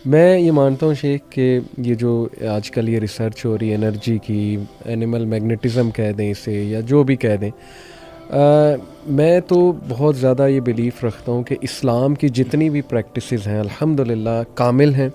मैं ये मानता हूँ शेख कि ये जो आजकल ये रिसर्च हो रही है एनर्जी की, एनिमल मैग्नेटिज़म कह दें इसे या जो भी कह दें, मैं तो बहुत ज़्यादा ये बिलीफ़ रखता हूँ कि इस्लाम की जितनी भी प्रैक्टिसेस हैं अल्हम्दुलिल्लाह कामिल हैं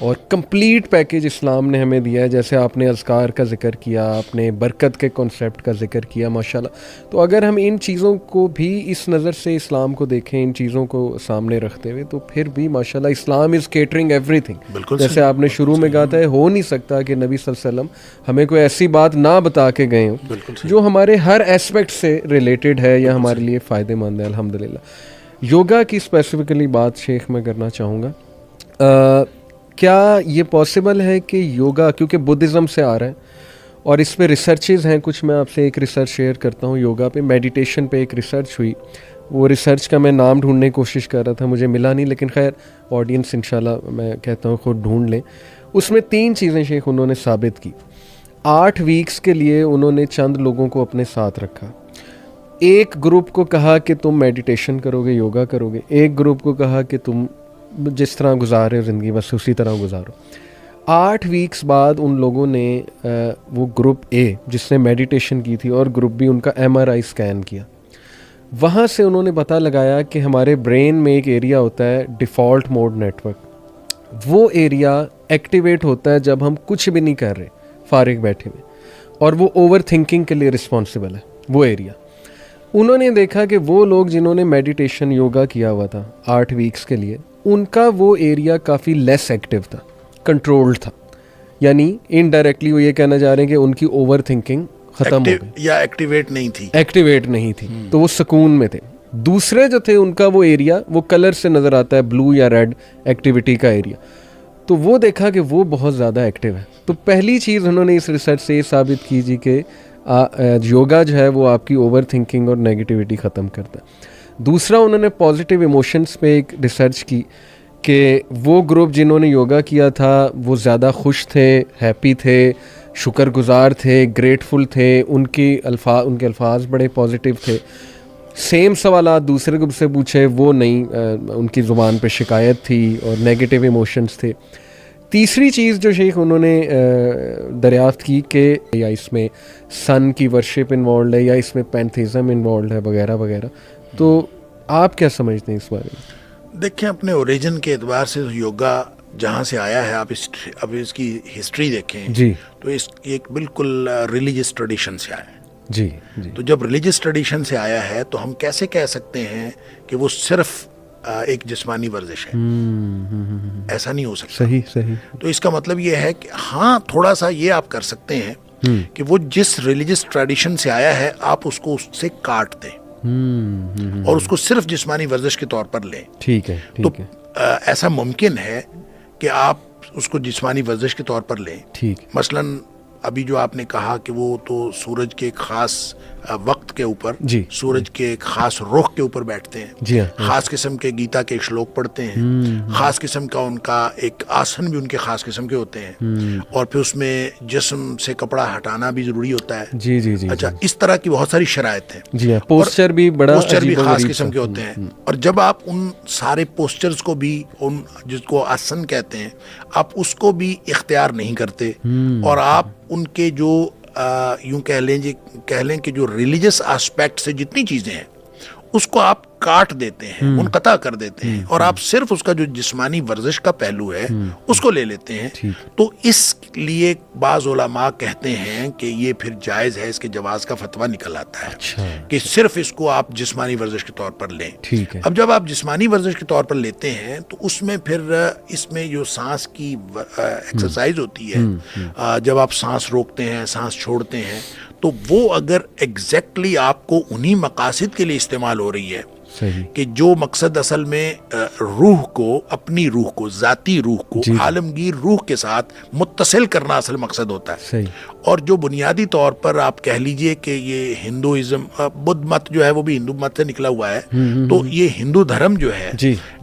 और कंप्लीट पैकेज इस्लाम ने हमें दिया है। जैसे आपने अज़कार का ज़िक्र किया, आपने बरकत के कॉन्सेप्ट का ज़िक्र किया माशाल्लाह। तो अगर हम इन चीज़ों को भी इस नज़र से इस्लाम को देखें, इन चीज़ों को सामने रखते हुए, तो फिर भी माशाल्लाह इस्लाम इज़ केटरिंग एवरीथिंग। जैसे आपने शुरू में कहा था, हो नहीं सकता कि नबी सल्लल्लाहु अलैहि वसल्लम हमें कोई ऐसी बात ना बता के गए हों जो हमारे हर एस्पेक्ट से रिलेटेड है या हमारे लिए फ़ायदेमंद है अल्हम्दुलिल्लाह। योगा की स्पेसिफ़िकली बात शेख मैं करना चाहूँगा। क्या ये पॉसिबल है कि योगा, क्योंकि बुद्धिज़्म से आ रहा है और इस पे रिसर्चेज़ हैं कुछ, मैं आपसे एक रिसर्च शेयर करता हूँ। योगा पे, मेडिटेशन पे एक रिसर्च हुई। वो रिसर्च का मैं नाम ढूंढने की कोशिश कर रहा था, मुझे मिला नहीं, लेकिन खैर ऑडियंस इंशाल्लाह मैं कहता हूँ खुद ढूंढ लें। उसमें 3 चीज़ें शेख उन्होंने साबित की। 8 वीक्स के लिए उन्होंने चंद लोगों को अपने साथ रखा। एक ग्रुप को कहा कि तुम मेडिटेशन करोगे, योगा करोगे। एक ग्रुप को कहा कि तुम जिस तरह गुजार रहे हो ज़िंदगी बस उसी तरह गुजारो। 8 वीक्स बाद उन लोगों ने वो ग्रुप ए जिसने मेडिटेशन की थी और ग्रुप बी उनका MRI स्कैन किया। वहाँ से उन्होंने पता लगाया कि हमारे ब्रेन में एक एरिया होता है डिफ़ॉल्ट मोड नेटवर्क। वो एरिया एक्टिवेट होता है जब हम कुछ भी नहीं कर रहे, फारिग बैठे हुए, और वो ओवर थिंकिंग के लिए रिस्पॉन्सिबल है वो एरिया। उन्होंने देखा कि वो लोग जिन्होंने मेडिटेशन योगा किया हुआ था 8 वीक्स के लिए, उनका वो एरिया काफ़ी लेस एक्टिव था, कंट्रोल्ड था। यानी इनडायरेक्टली वो ये कहना चाह रहे हैं कि उनकी ओवर थिंकिंग ख़त्म हो गई या एक्टिवेट नहीं थी। तो वो सुकून में थे। दूसरे जो थे उनका वो एरिया, वो कलर से नज़र आता है, ब्लू या रेड एक्टिविटी का एरिया, तो वो देखा कि वो बहुत ज़्यादा एक्टिव है। तो पहली चीज़ उन्होंने इस रिसर्च से ये साबित की जी कि योगा जो है वो आपकी ओवर थिंकिंग और नेगेटिविटी ख़त्म करता है। दूसरा, उन्होंने पॉजिटिव इमोशंस पे एक रिसर्च की कि वो ग्रुप जिन्होंने योगा किया था वो ज़्यादा खुश थे, हैप्पी थे, शुक्रगुजार थे, ग्रेटफुल थे, उनके अल्फाज बड़े पॉजिटिव थे। सेम सवाल दूसरे ग्रुप से पूछे, वो नहीं, उनकी ज़ुबान पे शिकायत थी और नेगेटिव इमोशंस थे। तीसरी चीज़ जो शेख उन्होंने दरियाफ्त की कि या इसमें सन की वर्शिप इन्वॉल्व है या इसमें पैंथेज़म इन्वॉल्व है वगैरह वगैरह। तो आप क्या समझते हैं इस बारे में? देखें, अपने ओरिजिन के एतबार से योगा जहाँ से आया है, आप अब इसकी हिस्ट्री देखें जी, तो इस एक बिल्कुल रिलीजियस ट्रेडिशन से आया है। जी जी। तो जब रिलीजियस ट्रेडिशन से आया है तो हम कैसे कह सकते हैं कि वो सिर्फ एक जिस्मानी वर्जिश है? ऐसा नहीं हो सकता। सही सही। तो इसका मतलब ये है कि हाँ, थोड़ा सा ये आप कर सकते हैं कि वो जिस रिलीजियस ट्रेडिशन से आया है आप उसको उससे काट दें और उसको सिर्फ जिस्मानी वर्जिश के तौर पर लें। ठीक है, तो ठीक है। ऐसा मुमकिन है कि आप उसको जिस्मानी वर्जिश के तौर पर लें। ठीक। मसलन अभी जो आपने कहा कि वो तो सूरज के खास वक्त के ऊपर, सूरज के खास रुख के ऊपर बैठते हैं, जी हाँ, खास किस्म के गीता के श्लोक पढ़ते हैं, खास किस्म का उनका एक आसन भी उनके खास किस्म के होते हैं, और फिर उसमें जिस्म से कपड़ा हटाना भी जरूरी होता है। जी जी जी। अच्छा, इस तरह की बहुत सारी शराइत हैं। जी हाँ, पोस्चर भी खास किस्म के होते हैं। और जब आप उन सारे पोस्चर्स को भी, उन जिसको आसन कहते हैं, आप उसको भी इख्तियार नहीं करते और आप उनके जो यूं कह लें कि जो रिलीजियस एस्पेक्ट से जितनी चीज़ें हैं उसको आप काट देते हैं, मुनक़ता कर देते हैं और आप सिर्फ उसका जो जिस्मानी वर्जिश का पहलू है उसको ले लेते हैं। तो इसलिए बाज़ उलमा कहते हैं कि ये फिर जायज़ है, इसके जवाज़ का फतवा निकल आता है। अच्छा। कि सिर्फ इसको आप जिस्मानी वर्जिश के तौर पर लें। ठीक है। अब जब आप जिस्मानी वर्जिश के तौर पर लेते हैं तो उसमें फिर इसमें जो सांस की एक्सरसाइज होती है, जब आप सांस रोकते हैं, सांस छोड़ते हैं, तो वो अगर एग्जैक्टली आपको उन्हीं मकासद के लिए इस्तेमाल हो रही है कि जो मकसद असल में रूह को, अपनी रूह को, ज़ाती रूह को आलमगीर रूह के साथ मुत्तसिल करना असल मकसद होता है। सही। और जो बुनियादी तौर पर आप कह लीजिए कि ये हिंदुइज्म, बुद्ध मत जो है वो भी हिंदू मत से निकला हुआ है, तो ये हिंदू धर्म जो है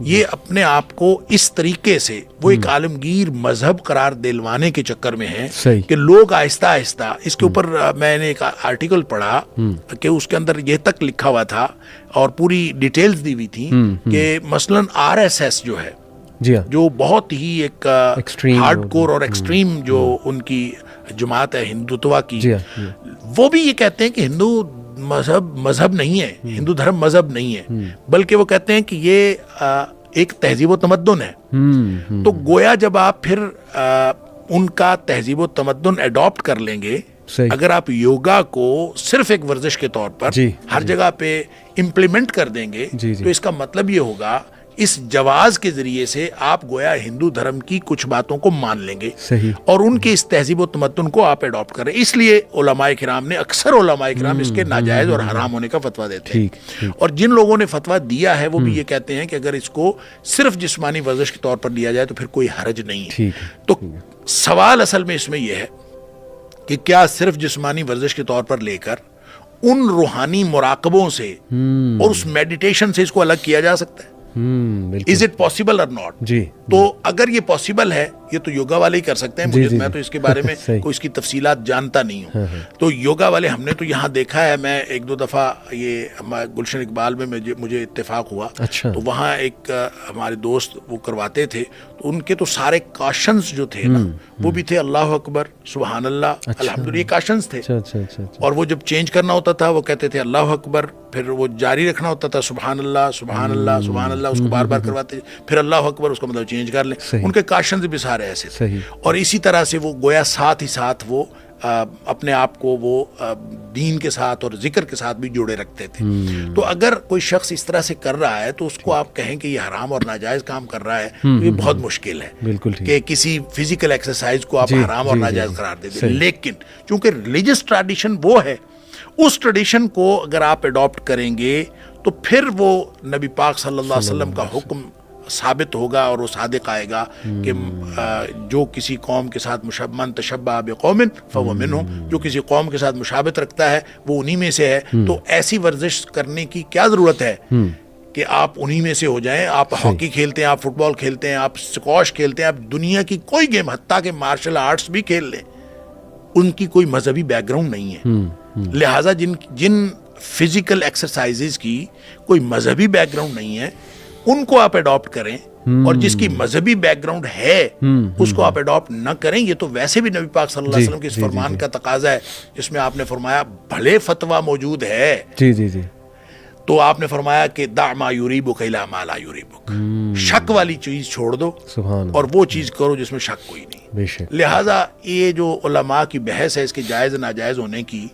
ये अपने आप को इस तरीके से वो एक आलमगीर मजहब करार दिलवाने के चक्कर में है कि लोग आहिस्ता आहिस्ता, इसके ऊपर मैंने एक आर्टिकल पढ़ा कि उसके अंदर ये तक लिखा हुआ था और पूरी डिटेल्स दी हुई थी कि मसलन RSS जो है जी हाँ। जो बहुत ही एक Extreme हार्डकोर और एक्सट्रीम जो उनकी जमात है हिंदुत्व की, जी हाँ। वो भी ये कहते हैं कि हिंदू मजहब नहीं है, हिंदू धर्म मजहब नहीं है, बल्कि वो कहते हैं कि ये एक तहजीब व तमद्दुन है। तो गोया जब आप फिर उनका तहजीब व तमद्दुन अडॉप्ट कर लेंगे, सही। अगर आप योगा को सिर्फ एक वर्जिश के तौर पर जी, हर जगह पे इम्प्लीमेंट कर देंगे, जी, जी। तो इसका मतलब ये होगा इस जवाज के जरिए से आप गोया हिंदू धर्म की कुछ बातों को मान लेंगे, सही। और उनके इस तहजीब व तमद्दुन को आप अडॉप्ट करें। इसलिए उलमाए किराम ने, अक्सर उलमाए किराम इसके नाजायज और हराम होने का फतवा देते हैं। ठीक। और जिन लोगों ने फतवा दिया है वो भी ये कहते हैं कि अगर इसको सिर्फ जिस्मानी वर्जिश के तौर पर लिया जाए तो फिर कोई हर्ज नहीं है। ठीक। तो सवाल असल में इसमें यह है कि क्या सिर्फ जिस्मानी वर्जिश के तौर पर लेकर उन रूहानी मुराकबों से और उस मेडिटेशन से इसको अलग किया जा सकता है? इज इट पॉसिबल और नॉट? जी। तो अगर ये पॉसिबल है, ये तो योगा वाले ही कर सकते हैं। मुझे, मैं तो इसके बारे में कोई इसकी तफसीलात जानता नहीं हूँ। तो योगा वाले, हमने तो यहाँ देखा है, मैं एक दो दफा ये गुलशन इकबाल में मुझे इत्तेफाक हुआ। अच्छा। तो वहाँ एक हमारे दोस्त वो करवाते थे, तो उनके तो सारे काशंस जो थे ना, वो भी थे अल्लाह अकबर, सुबहान अल्लाह, अल्हम्दुलिल्लाह, ये काशंस थे। अच्छा। और वो जब चेंज करना होता था वो कहते थे अल्लाह अकबर, फिर वो जारी रखना होता था सुबहान अल्लाह सुबहान अल्लाह सुबहान अल्लाह, उसको बार बार करवाते, फिर अल्लाह अकबर, उसका मतलब चेंज कर लें। उनके काशंस भी सारे ऐसे थे। और इसी तरह से वो गोया साथ ही साथ वो अपने आप को वो दीन के साथ और जिक्र के साथ भी जोड़े रखते थे। तो अगर कोई शख्स इस तरह से कर रहा है तो उसको आप कहें कि ये हराम और नाजायज काम कर रहा है, तो ये बहुत मुश्किल है। बिल्कुल कि किसी फिजिकल एक्सरसाइज को आप हराम और नाजायज करार दे दें। लेकिन चूंकि रिलीजियस ट्रेडिशन वो है, उस ट्रेडिशन को अगर आप अडॉप्ट करेंगे तो फिर वो नबी पाक सल्लल्लाहु अलैहि वसल्लम का हुक्म साबित होगा और वो सादिक आएगा कि जो किसी कौम के साथ मुशब्बन तशब्बा बिकौमिन फहुव मिनहुम, जो किसी कौम के साथ मुशाबत रखता है वो उन्हीं में से है। तो ऐसी वर्जिश करने की क्या ज़रूरत है कि आप उन्हीं में से हो जाएं। आप हॉकी खेलते हैं, आप फुटबॉल खेलते हैं, आप स्क्वॉश खेलते हैं, आप दुनिया की कोई गेम, हत्ता के मार्शल आर्ट्स भी खेल लें, उनकी कोई मजहबी बैकग्राउंड नहीं है। लिहाजा जिन फिजिकल एक्सरसाइजेज की कोई मजहबी बैकग्राउंड नहीं है, उनको आप अडॉप्ट करें, और जिसकी मजहबी बैकग्राउंड है उसको आप अडॉप्ट न करें। ये तो वैसे भी नबी पाक सल्लल्लाहु अलैहि वसल्लम के इस फरमान का तकाजा है, जिसमें आपने फरमाया भले फतवा मौजूद है, जी, तो आपने फरमाया कि दा मा युरीबुक इला मा ला युरीबुक, शक वाली चीज छोड़ दो और वो चीज करो जिसमें शक कोई नहीं। लिहाजा ये जो उलमा की बहस है इसके जायज नाजायज होने की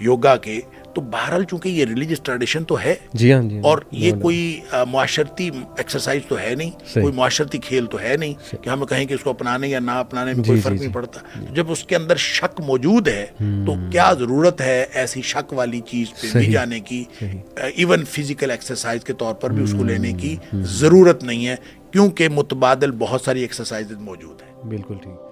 योगा के, तो बहरहाल चूंकि ये रिलीजियस ट्रेडिशन तो है, जी हाँ, और ये कोई मुआशरती एक्सरसाइज तो है नहीं, कोई मुआशरती खेल तो है नहीं कि हम कहें कि इसको अपनाने या ना अपनाने में कोई फर्क नहीं पड़ता। तो जब उसके अंदर शक मौजूद है तो क्या जरूरत है ऐसी शक वाली चीज पे भी जाने की? इवन फिजिकल एक्सरसाइज के तौर पर भी उसको लेने की जरूरत नहीं है, क्योंकि मुतबादिल बहुत सारी एक्सरसाइज मौजूद है। बिल्कुल ठीक।